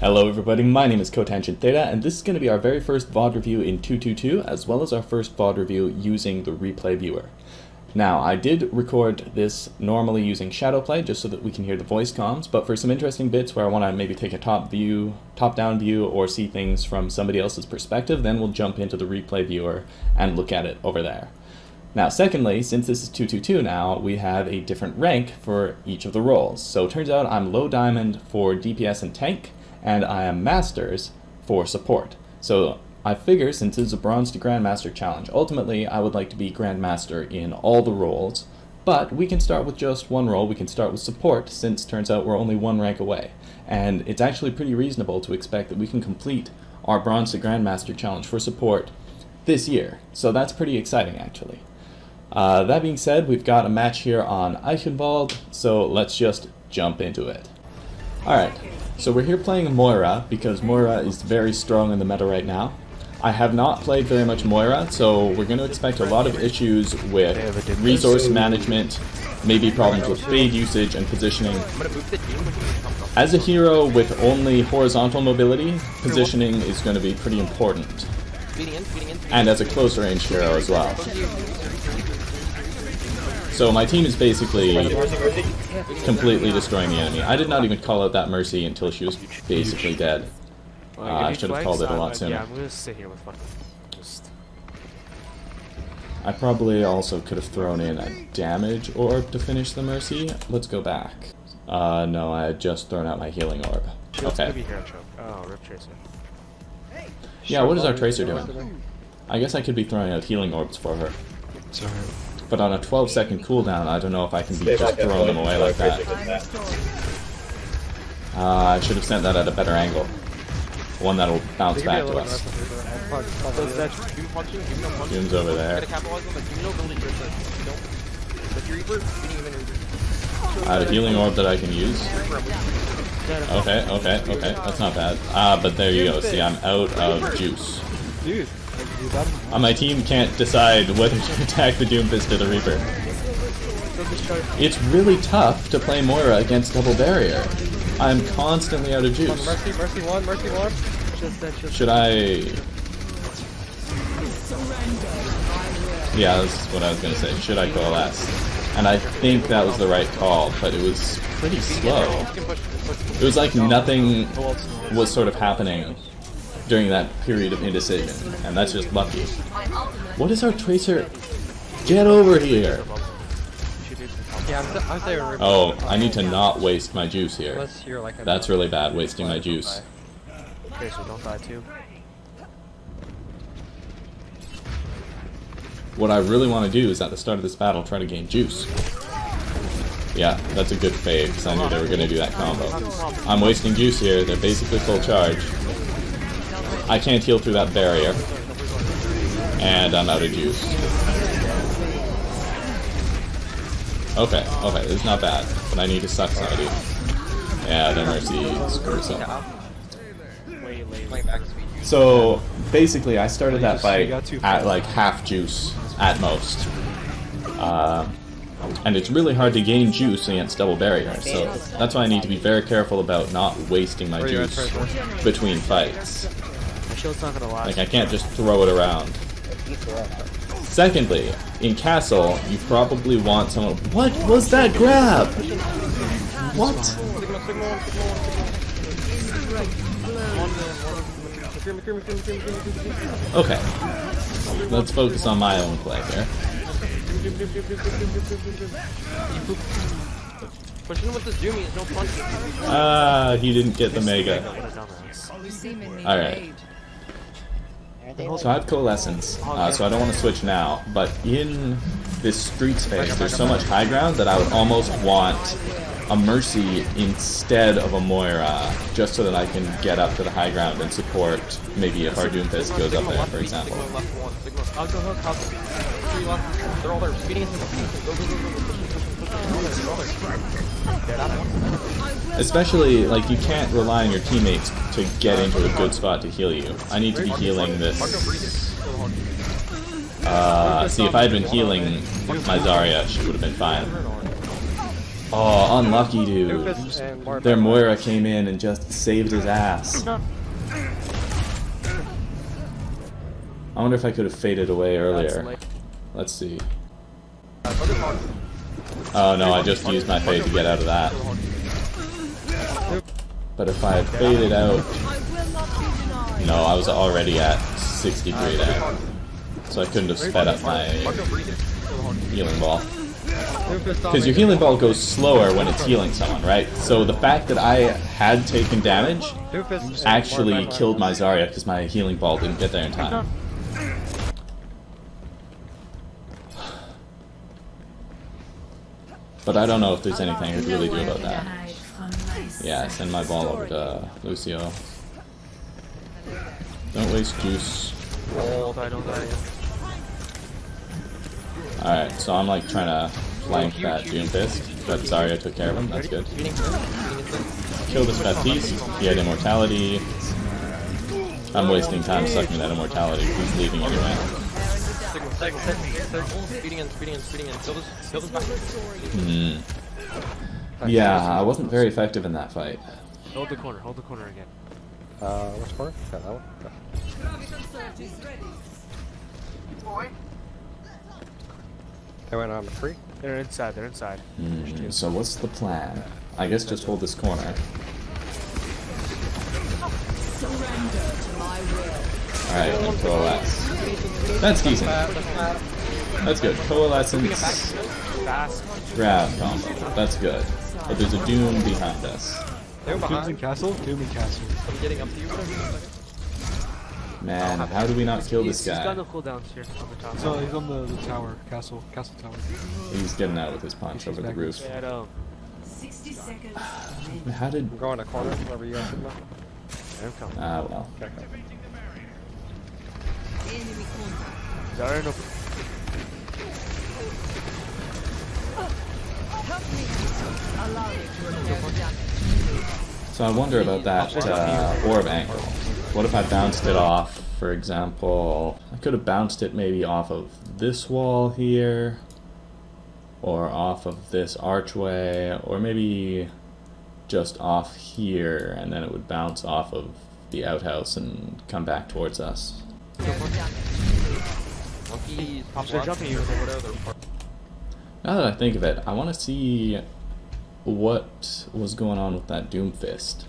Hello everybody, my name is Cotangent Theta, and this is going to be our very first VOD review in 222, as well as our first VOD review using the replay viewer. Now, I did record this normally using Shadowplay, just so that we can hear the voice comms, but for some interesting bits where I want to maybe take a top-down view, or see things from somebody else's perspective, then we'll jump into the replay viewer and look at it over there. Now, secondly, since this is 222 now, we have a different rank for each of the roles. So it turns out I'm low diamond for DPS and tank, and I am Masters for support. So I figure, since it's a Bronze to Grandmaster challenge, ultimately I would like to be Grandmaster in all the roles, but we can start with just one role. We can start with support, since it turns out we're only one rank away. And it's actually pretty reasonable to expect that we can complete our Bronze to Grandmaster challenge for support this year. So that's pretty exciting, actually. That being said, we've got a match here on Eichenwalde, so let's just jump into it. Alright. So we're here playing Moira, because Moira is very strong in the meta right now. I have not played very much Moira, so we're going to expect a lot of issues with resource management, maybe problems with fade usage and positioning. As a hero with only horizontal mobility, positioning is going to be pretty important. And as a close range hero as well. So my team is basically completely destroying the enemy. I did not even call out that Mercy until she was basically dead. I should have called it a lot sooner. Yeah, I'm gonna sit here with I probably also could have thrown in a damage orb to finish the Mercy. Let's go back. No, I had just thrown out my healing orb. Okay. Oh, Rip Tracer. Yeah, what is our Tracer doing? I guess I could be throwing out healing orbs for her. Sorry. But on a 12-second cooldown, I don't know if I can be just throwing them away like that. I should have sent that at a better angle. One that'll bounce back to us. Doom's over there. I have a healing orb that I can use. Okay, that's not bad. But there you go, see, I'm out of juice. Dude. My team can't decide whether to attack the Doomfisted or the Reaper. It's really tough to play Moira against double barrier. I'm constantly out of juice. Mercy one. Should I... Yeah, that's what I was going to say. Should I coalesce? And I think that was the right call, but it was pretty slow. It was like nothing was sort of happening during that period of indecision, and that's just lucky. What is our Tracer? Get over here! Oh, I need to not waste my juice here. That's really bad, wasting my juice. Okay, so don't die too. What I really want to do is at the start of this battle try to gain juice. Yeah, that's a good fade, because I knew they were going to do that combo. I'm wasting juice here, they're basically full charge. I can't heal through that barrier. And I'm out of juice. Okay, this is not bad, but I need to suck somebody. Yeah, the Mercy screws up. So, basically I started that fight at like half juice, at most. And it's really hard to gain juice against double barrier, so that's why I need to be very careful about not wasting my juice between fights. Like, I can't just throw it around. Secondly, in Castle, you probably want someone... What was that grab? What? Okay. Let's focus on my own play here. He didn't get the Mega. Alright. So I have Coalescence, so I don't want to switch now, but in this street space there's so much high ground that I would almost want a Mercy instead of a Moira, just so that I can get up to the high ground and support maybe if our Doomfist goes up there, for example. Especially, like, you can't rely on your teammates to get into a good spot to heal you. I need to be healing this. See, if I had been healing my Zarya, she would have been fine. Oh, unlucky dude. Doomfist and Moira. Their Moira came in and just saved his ass. I wonder if I could have faded away earlier. Let's see. Oh no, I just used my fade to get out of that. But if I had faded out... No, I was already at 63 there. So I couldn't have sped up my healing ball. Because your healing ball goes slower when it's healing someone, right? So the fact that I had taken damage actually killed my Zarya because my healing ball didn't get there in time. But I don't know if there's anything I could really do about that. Yeah, send my ball over to Lucio. Don't waste juice. Alright, so I'm like trying to flank that Doomfist, but Zarya took care of him, that's good. Kill this Baptiste, he had immortality. I'm wasting time sucking that immortality, he's leaving anyway. Yeah, I wasn't very effective in that fight. Hold the corner again. Which corner? Yeah, that one. Okay. They went on the free. They're inside. So what's the plan? I guess just hold this corner. Alright, and coalesce. That's decent. That's good. Coalescence. Grab combo. That's good. But there's a Doom behind us. Doom's in castle? Doom in castle. I'm getting up to you. Man, how do we not kill this He's got guy? no cooldowns here on the top. So he's on the tower, castle tower. He's getting out with his punch over the roof. Yeah, I know. 60 seconds. How did... I'm going to corner, wherever you guys should look. I'm coming. Ah, well. Okay. Enemy contact. Zarya, no. Allow me to repair the damage. So I wonder about that orb angle. What if I bounced it off, for example... I could have bounced it maybe off of this wall here, or off of this archway, or maybe just off here, and then it would bounce off of the outhouse and come back towards us. They're jumping you. Now that I think of it, I want to see what was going on with that Doomfist.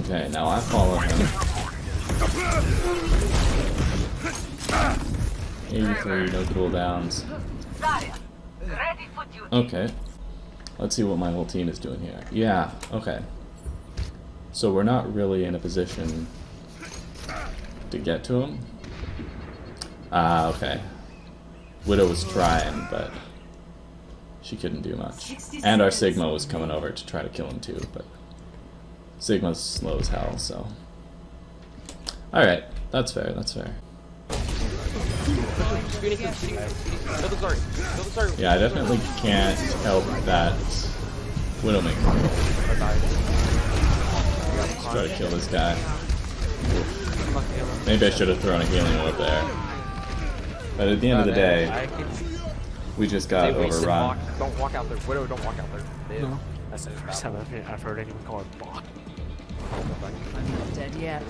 Okay, now I follow him. 83, no cooldowns. Okay. Let's see what my whole team is doing here. Yeah, okay. So we're not really in a position to get to him. Okay. Widow was trying, but she couldn't do much. And our Sigma was coming over to try to kill him too, but Sigma's slow as hell, so... Alright, that's fair, that's fair. Yeah, I definitely can't help that Widowmaker. Let's try to kill this guy. Maybe I should have thrown a healing orb there. But at the end of the day, we just got overrun. Don't walk out there. Widow, don't walk out there. No. That's the first time I've heard anyone call it bot. I'm not dead yet.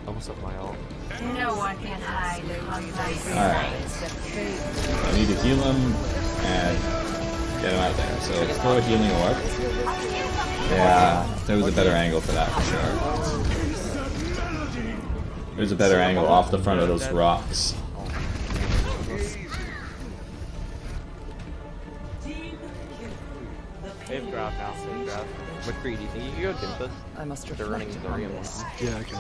Almost up my ult. No one can hide from my Alright. sight. I need to heal him and get him out there. So let's throw a healing orb. Yeah, there was a better angle for that for sure. There's a better angle off the front of those rocks. They've grabbed now. They've grabbed. What free do you think you could go Doomfist? I must They're running reflect the on real this. Yeah, I can.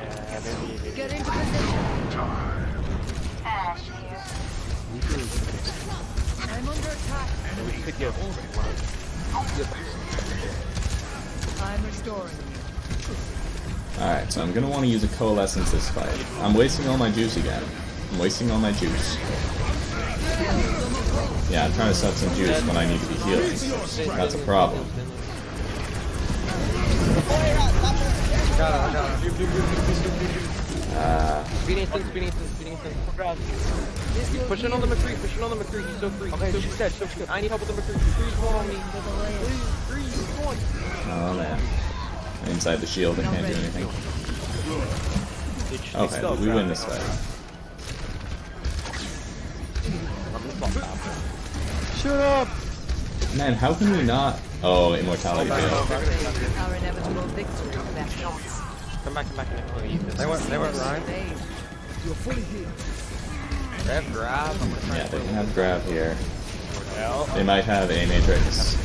Yeah, maybe. Get into position. I'm under attack. We could give. I'm restoring you. Alright, so I'm gonna want to use a coalescence this fight. I'm wasting all my juice again. I'm wasting all my juice. Yeah, I'm trying to suck some juice when I need to be healing. That's a problem. Speed instant. Pushing on the McCree, he's so free. Okay, she's dead. I need help with the McCree. McCree's one on me. Please, one. Oh man. Inside the shield, I can't do anything. Okay, we win this fight. Shut up! Man, how can we not? Oh, immortality failed. Our inevitable victory of that loss. Come back. They went Ryan. Grab. I'm gonna try Yeah, and they can have grab here. They might have a matrix.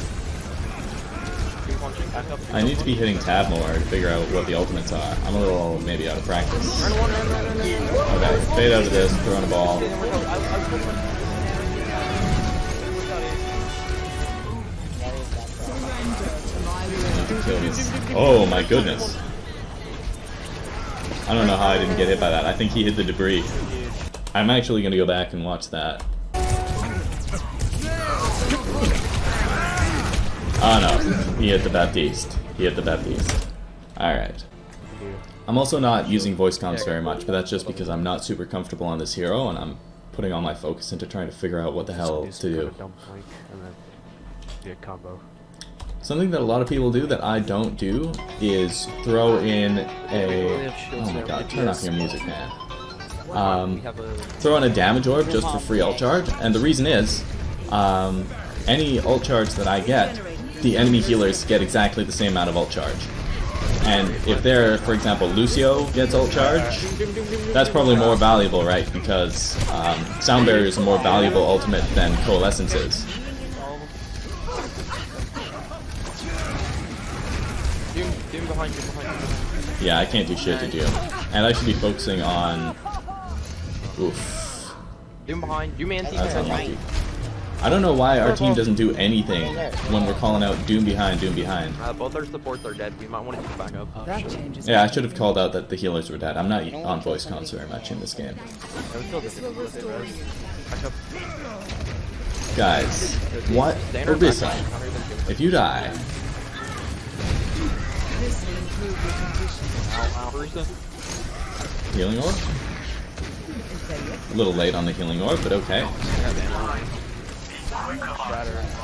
I need to be hitting tab more to figure out what the ultimates are. I'm a little maybe out of practice. Okay, fade out of this, throwing a ball. Kill these. Oh my goodness. I don't know how I didn't get hit by that. I think he hit the debris. I'm actually going to go back and watch that. Oh no, he hit the Baptiste. Alright. I'm also not using voice comms very much, but that's just because I'm not super comfortable on this hero, and I'm putting all my focus into trying to figure out what the hell to do. Dump flank and then do a combo. Something that a lot of people do that I don't do is throw in a... Oh my god, turn off your music, man. Throw in a damage orb just for free ult charge, and the reason is, any ult charge that I get, the enemy healers get exactly the same amount of ult charge. And if they're, for example, Lucio gets ult charge, that's probably more valuable, right? Because Sound Barrier is a more valuable ultimate than Coalescence is. Doom behind you. Yeah, I can't do shit to Doom. And I should be focusing on... Oof. Doom behind. Doom anti. That's unlucky. I don't know why our team doesn't do anything when we're calling out Doom behind. Both our supports are dead. We might want to keep back up. That changes. Yeah, I should have called out that the healers were dead. I'm not on voice comms very much in this game. Guys, what? Orisa, if you die... This will improve your condition. Healing orb? A little late on the healing orb, but okay.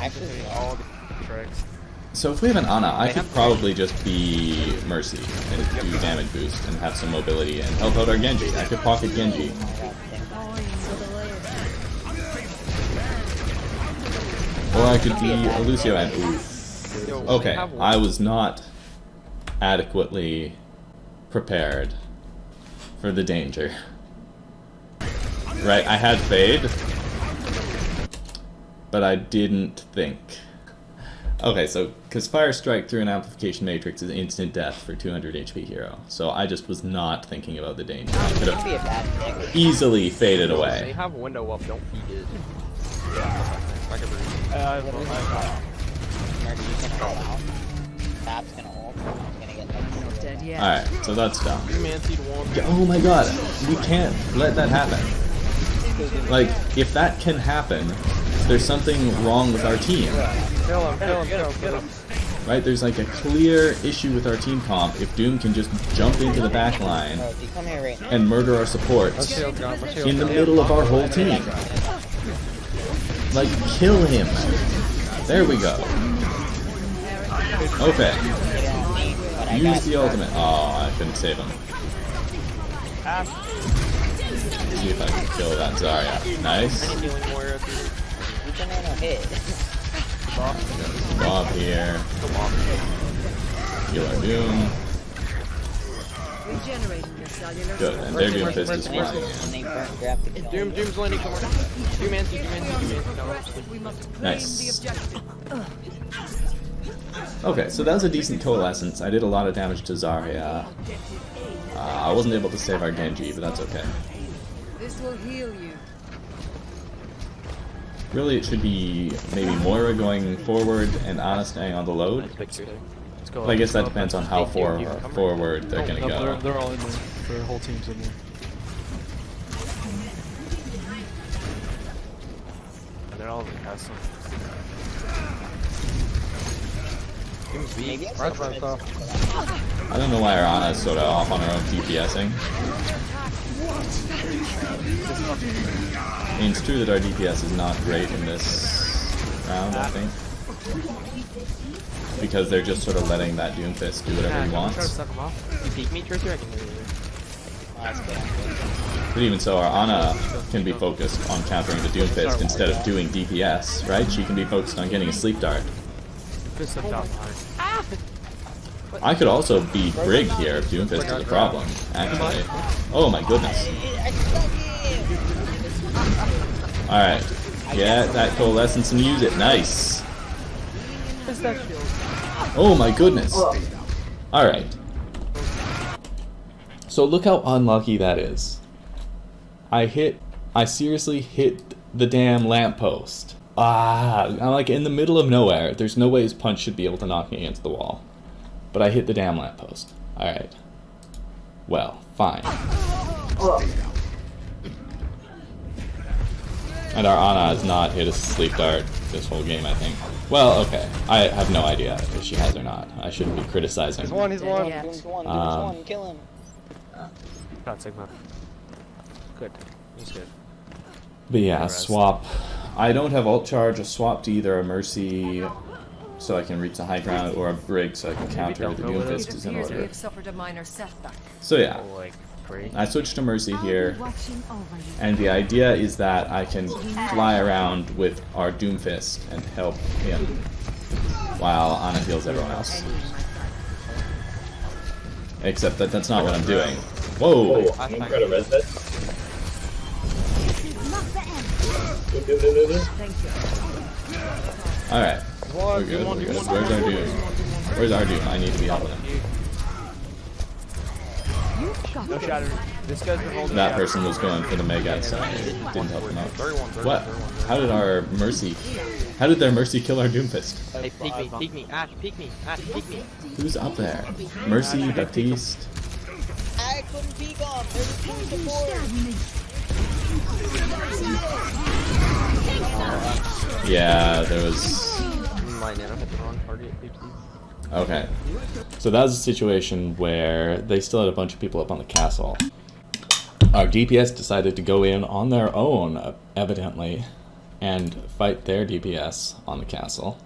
Actually, all the tricks. So if we have an Ana, I could probably just be Mercy and do damage boost and have some mobility and help out our Genji. I could pocket Genji. Or I could be a Lucio and okay, I was not adequately prepared for the danger. Right, I had Fade, but I didn't think. Okay, so, because Fire Strike through an Amplification Matrix is instant death for 200 HP hero, so I just was not thinking about the danger. I could have easily faded They away. have window up. Don't feed it. Alright, so that's dumb. Oh my god, we can't let that happen. Like, if that can happen, there's something wrong with our team. Kill him. Right, there's like a clear issue with our team comp if Doom can just jump into the back line and murder our supports in the middle of our whole team. Like, kill him. There we go. Okay. Use the ultimate. Oh, I couldn't save him. See if I can kill that Zarya. Nice. Bob here. Heal our Doom. Regenerating your cellular. Good, and their Doomfist is flying in. Doom's landing somewhere. Doom anti. We must claim Nice. the objective. Okay, so that was a decent Coalescence. I did a lot of damage to Zarya. I wasn't able to save our Genji, but that's okay. This will heal you. Really, it should be maybe Moira going forward and Ana staying on the load. Let's go. Well, I guess that depends on how forward they're gonna go. They're all in there. Their whole team's in there. they're all in the castle. Maybe I Right should about I don't know why our Ana is sort of off on her own DPSing. I mean, it's true that our DPS is not great in this round, I think. Because they're just sort of letting that Doomfist do whatever he Try to wants. suck him off. You peek me, Tracer? I can hear you. that's good. But even so, our Ana can be focused on countering the Doomfist instead of doing DPS, right? She can be focused on getting a sleep dart. Fist up down behind. I could also be Brig here if Doomfist is a problem, actually. Oh my goodness. Alright. Get that coalescence and use it. Nice. Oh my goodness. Alright. So look how unlucky that is. I seriously hit the damn lamppost. I'm like in the middle of nowhere. There's no way his punch should be able to knock me against the wall. But I hit the damn lamppost. Alright. Well, fine. And our Ana has not hit a sleep dart this whole game, I think. Well, okay. I have no idea if she has or not. I shouldn't be criticizing. He's one. Doom's one, kill him. Got Sigma. Good. He's good. But yeah, swap. I don't have ult charge. A swap to either a Mercy so I can reach the high ground or a Brig so I can counter the Doomfist It is in appears we order. have suffered a minor setback. So yeah, Oh, like, free. I switched to Mercy here, and the idea is that I can fly around with our Doomfist and help him while Ana heals everyone else. Except that that's not what I'm doing. Whoa! Alright. We're good, we're good. Where's our Doom? Where's our Doom? I need to be helping him. No shatter. This guy's been holding That person was going for the Mega, so it didn't help him out. What? How did our Mercy... How did their Mercy kill our Doomfist? Hey, peek me, Ash, peek me. Who's up there? Mercy, Baptiste... I couldn't peek off. There's two support. Yeah, there was... My nano hit the wrong target, oopsie. Okay. So that was a situation where they still had a bunch of people up on the castle. Our DPS decided to go in on their own, evidently, and fight their DPS on the castle.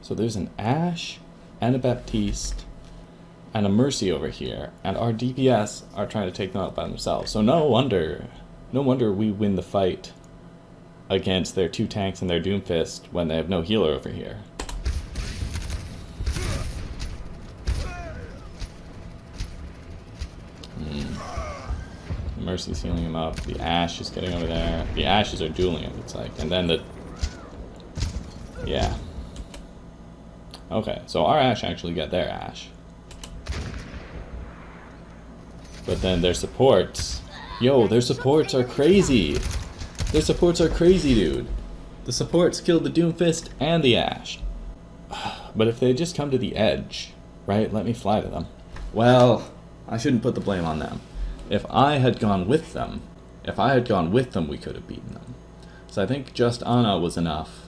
So there's an Ashe and a Baptiste and a Mercy over here, and our DPS are trying to take them out by themselves. So no wonder we win the fight against their two tanks and their Doomfist when they have no healer over here. Mercy's healing him up. The Ashe is getting over there. The Ashes are dueling, it looks like. And then the... Yeah. Okay, so our Ashe actually got their Ashe. But then their supports... Yo, their supports are crazy! Their supports are crazy, dude! The supports killed the Doomfist and the Ashe. But if they just come to the edge, right? Let me fly to them. Well, I shouldn't put the blame on them. If I had gone with them, we could have beaten them. So I think just Ana was enough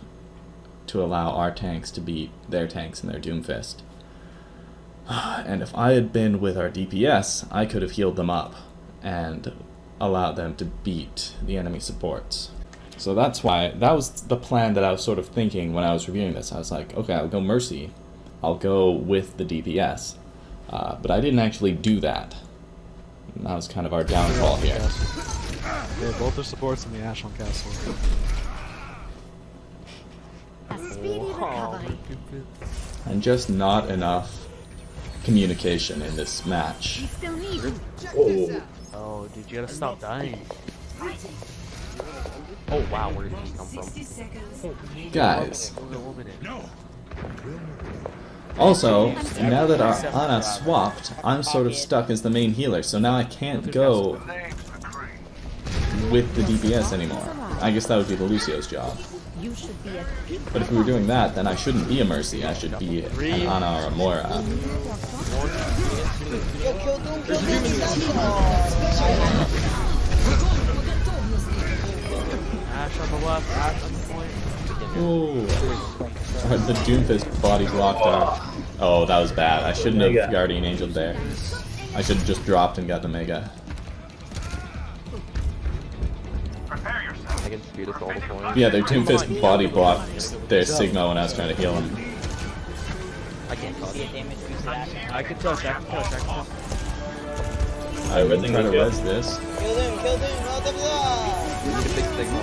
to allow our tanks to beat their tanks and their Doomfist. And if I had been with our DPS, I could have healed them up and allowed them to beat the enemy supports. So that's why, that was the plan that I was sort of thinking when I was reviewing this. I was like, okay, I'll go Mercy. I'll go with the DPS. But I didn't actually do that. And that was kind of our downfall here. Yeah, both their supports in the Ashe on castle. And just not enough communication in this match. Oh, dude, you gotta stop dying. Oh, wow, where did he come from? Guys. No. Also, now that our Ana swapped, I'm sort of stuck as the main healer, so now I can't go with the DPS anymore. I guess that would be the Lucio's job. But if we were doing that, then I shouldn't be a Mercy, I should be an Ana or a Moira. Yo, kill Doom, kill Doom. Ash on the left, Ash on the point. Ooh. The Doomfist body blocked our... Oh, that was bad. I shouldn't have Guardian Angel there. I should have just dropped and got the Mega. I can speed us all the points. Yeah, their Doomfist body blocked their Sigma when I was trying to heal him. I can't cause it. I can touch, I can touch, I can touch. I would try to res this. Kill them, blah, blah, blah. We need a big signal.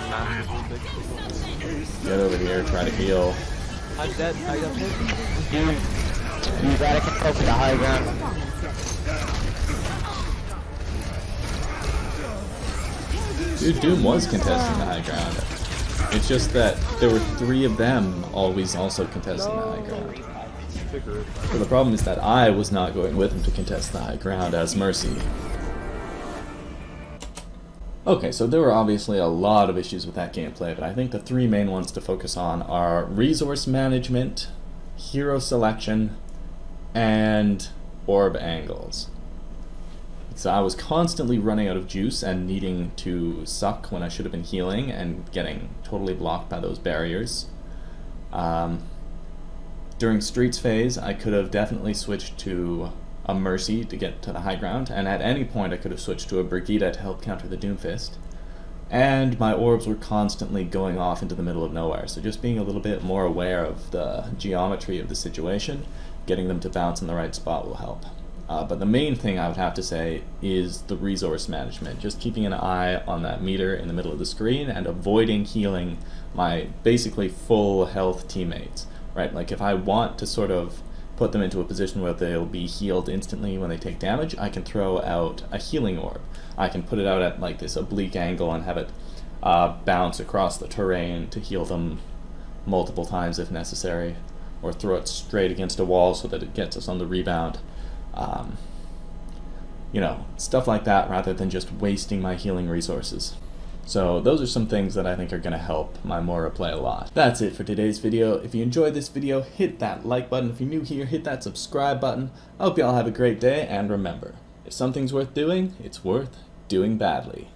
Massively big signal. Get over here, try to heal. I'm dead, I got hit. You gotta control for the high ground. Dude, Doom was contesting the high ground. It's just that there were 3 of them always also contesting the high ground. So the problem is that I was not going with him to contest the high ground as Mercy. Okay, so there were obviously a lot of issues with that gameplay, but I think the 3 main ones to focus on are resource management, hero selection, and orb angles. So I was constantly running out of juice and needing to suck when I should have been healing and getting totally blocked by those barriers. During Streets phase, I could have definitely switched to a Mercy to get to the high ground, and at any point I could have switched to a Brigida to help counter the Doomfist. And my orbs were constantly going off into the middle of nowhere, so just being a little bit more aware of the geometry of the situation, getting them to bounce in the right spot will help. But the main thing I would have to say is the resource management, just keeping an eye on that meter in the middle of the screen and avoiding healing my basically full health teammates, right? Like if I want to sort of put them into a position where they'll be healed instantly when they take damage, I can throw out a healing orb. I can put it out at like this oblique angle and have it bounce across the terrain to heal them multiple times if necessary, or throw it straight against a wall so that it gets us on the rebound. You know, stuff like that rather than just wasting my healing resources. So those are some things that I think are going to help my Moira play a lot. That's it for today's video. If you enjoyed this video, hit that like button. If you're new here, hit that subscribe button. I hope you all have a great day, and remember, if something's worth doing, it's worth doing badly.